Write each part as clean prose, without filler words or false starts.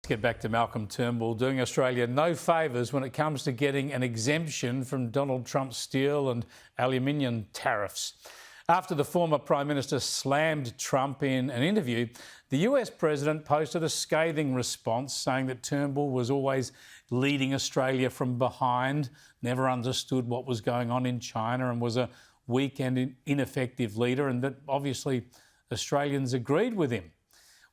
Get back to Malcolm Turnbull doing Australia no favours when it comes to getting an exemption from Donald Trump's steel and aluminium tariffs. After the former Prime Minister slammed Trump in an interview, the US President posted a scathing response saying that Turnbull was always leading Australia from behind, never understood what was going on in China and was a weak and ineffective leader, and that obviously Australians agreed with him.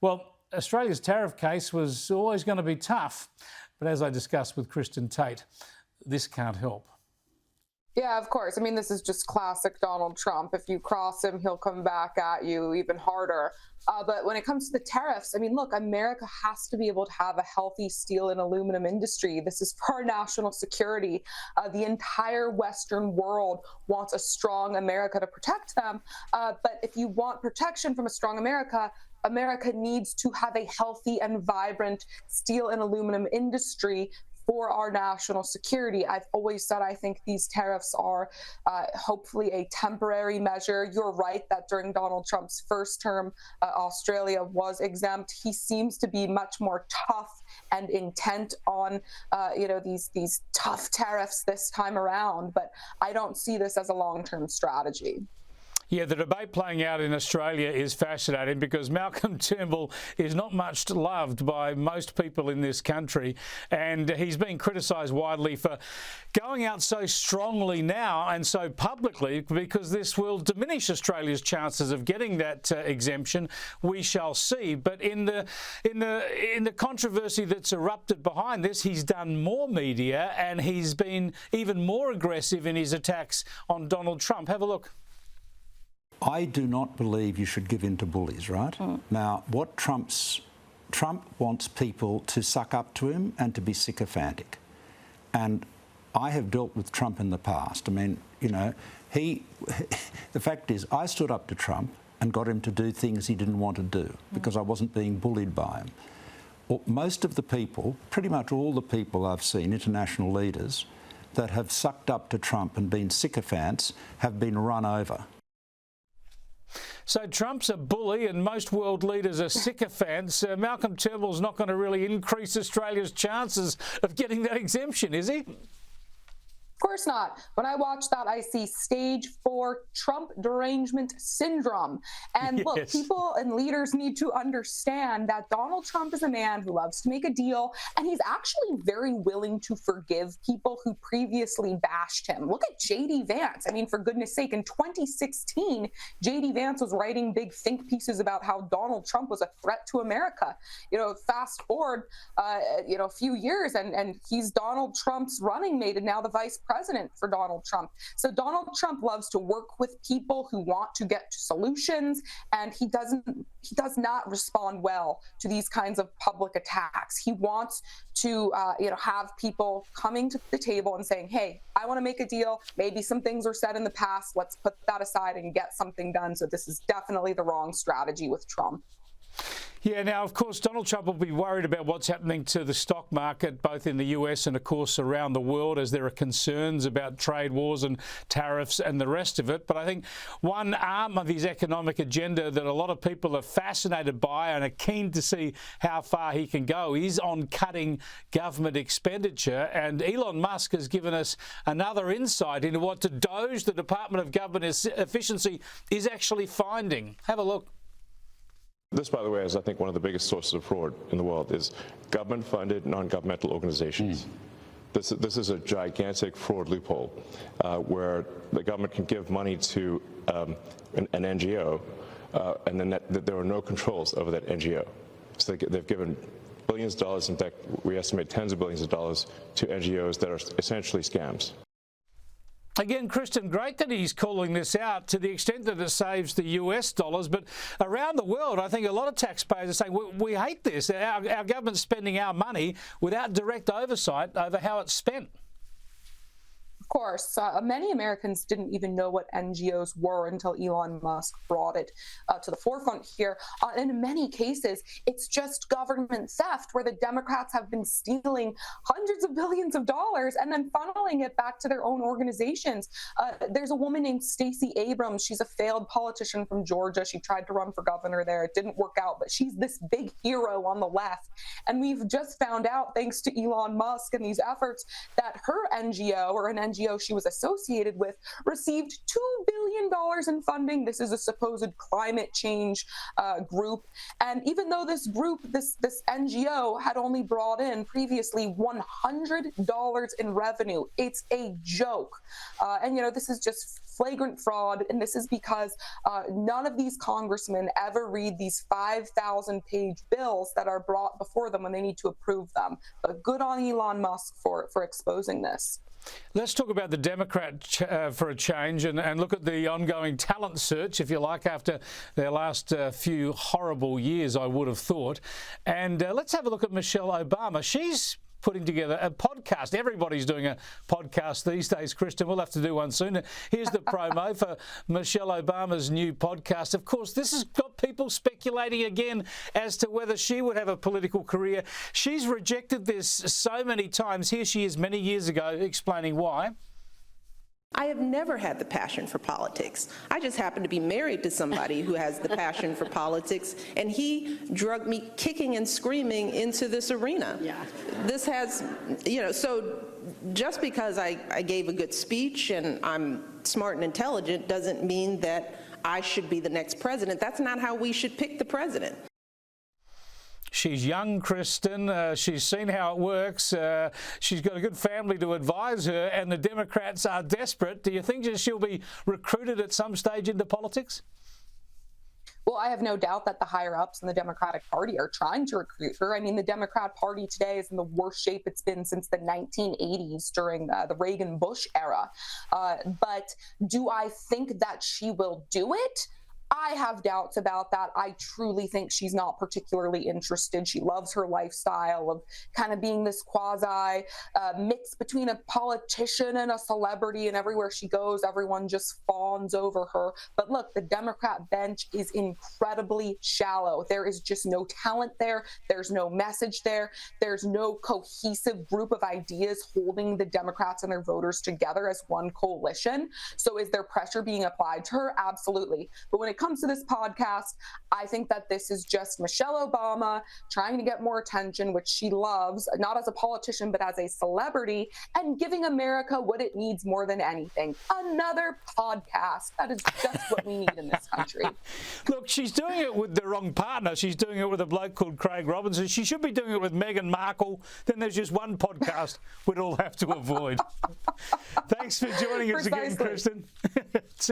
Well, Australia's tariff case was always going to be tough, but as I discussed with Kristin Tate, this can't help. Yeah, of course. I mean, this is just classic Donald Trump. If you cross him, he'll come back at you even harder. But when it comes to the tariffs, I mean, look, America has to be able to have a healthy steel and aluminum industry. This is for our national security. The entire Western world wants a strong America to protect them. But if you want protection from a strong America, America needs to have a healthy and vibrant steel and aluminum industry for our national security. I've always said I think these tariffs are hopefully a temporary measure. You're right that during Donald Trump's first term, Australia was exempt. He seems to be much more tough and intent on these tough tariffs this time around. But I don't see this as a long-term strategy. Yeah, the debate playing out in Australia is fascinating because Malcolm Turnbull is not much loved by most people in this country, and he's being criticised widely for going out so strongly now and so publicly because this will diminish Australia's chances of getting that exemption. We shall see. But in the controversy that's erupted behind this, he's done more media and he's been even more aggressive in his attacks on Donald Trump. Have a look. I do not believe you should give in to bullies, right? Now, what Trump wants people to suck up to him and to be sycophantic. And I have dealt with Trump in the past. I mean, you know, the fact is, I stood up to Trump and got him to do things he didn't want to do because I wasn't being bullied by him. Well, most of the people, pretty much all the people I've seen, international leaders, that have sucked up to Trump and been sycophants have been run over. So Trump's a bully and most world leaders are sycophants. Malcolm Turnbull's not going to really increase Australia's chances of getting that exemption, is he? Of course not. When I watch that, I see stage 4 Trump derangement syndrome. And look, people and leaders need to understand that Donald Trump is a man who loves to make a deal, and he's actually very willing to forgive people who previously bashed him. Look at J.D. Vance. I mean, for goodness sake, in 2016, J.D. Vance was writing big think pieces about how Donald Trump was a threat to America. You know, fast forward, a few years, and he's Donald Trump's running mate and now the vice president for Donald Trump. So Donald Trump loves to work with people who want to get to solutions, and he does not respond well to these kinds of public attacks. He wants to have people coming to the table and saying, hey, I want to make a deal. Maybe some things were said in the past. Let's put that aside and get something done. So this is definitely the wrong strategy with Trump. Yeah, now, of course, Donald Trump will be worried about what's happening to the stock market, both in the US and, of course, around the world, as there are concerns about trade wars and tariffs and the rest of it. But I think one arm of his economic agenda that a lot of people are fascinated by and are keen to see how far he can go is on cutting government expenditure. And Elon Musk has given us another insight into what the DOGE, the Department of Government Efficiency, is actually finding. Have a look. This, by the way, is, I think, one of the biggest sources of fraud in the world is government-funded, non-governmental organizations. This is a gigantic fraud loophole where the government can give money to an NGO and then there are no controls over that NGO. So they've given billions of dollars, in fact, we estimate tens of billions of dollars to NGOs that are essentially scams. Again, Kristin, great that he's calling this out to the extent that it saves the US dollars. But around the world, I think a lot of taxpayers are saying, we hate this. Our government's spending our money without direct oversight over how it's spent. Of course, many Americans didn't even know what NGOs were until Elon Musk brought it to the forefront here. In many cases, it's just government theft, where the Democrats have been stealing hundreds of billions of dollars and then funneling it back to their own organizations. There's a woman named Stacey Abrams. She's a failed politician from Georgia. She tried to run for governor there. It didn't work out, but she's this big hero on the left. And we've just found out, thanks to Elon Musk and these efforts, that her NGO, or an NGO she was associated with, received $2 billion in funding. This is a supposed climate change group. And even though this group, this NGO, had only brought in previously $100 in revenue, it's a joke. And, this is just flagrant fraud. And this is because none of these congressmen ever read these 5,000-page bills that are brought before them when they need to approve them. But good on Elon Musk for exposing this. Let's talk about the Democrat for a change and look at the ongoing talent search, if you like, after their last few horrible years, I would have thought. And let's have a look at Michelle Obama. She's putting together a podcast. Everybody's doing a podcast these days, Kristin. We'll have to do one soon. Here's the promo for Michelle Obama's new podcast. Of course, this has got people speculating again as to whether she would have a political career. She's rejected this so many times. Here she is many years ago explaining why. I have never had the passion for politics. I just happen to be married to somebody who has the passion for politics, and he drugged me kicking and screaming into this arena. Yeah. This has, so just because I gave a good speech and I'm smart and intelligent doesn't mean that I should be the next president. That's not how we should pick the president. She's young, Kristin. She's seen how it works. She's got a good family to advise her, and the Democrats are desperate. Do you think that she'll be recruited at some stage into politics? Well, I have no doubt that the higher-ups in the Democratic Party are trying to recruit her. I mean, the Democrat Party today is in the worst shape it's been since the 1980s during the Reagan-Bush era. But do I think that she will do it? I have doubts about that. I truly think she's not particularly interested. She loves her lifestyle of kind of being this quasi mix between a politician and a celebrity, and everywhere she goes, everyone just fawns over her. But look, the Democrat bench is incredibly shallow. There is just no talent there. There's no message there. There's no cohesive group of ideas holding the Democrats and their voters together as one coalition. So is there pressure being applied to her? Absolutely. But when it comes to this podcast, I think that this is just Michelle Obama trying to get more attention, which she loves, not as a politician, but as a celebrity, and giving America what it needs more than anything: another podcast. That is just what we need in this country. Look, she's doing it with the wrong partner. She's doing it with a bloke called Craig Robinson. She should be doing it with Meghan Markle. Then there's just one podcast we'd all have to avoid. Thanks for joining us again, Kristin.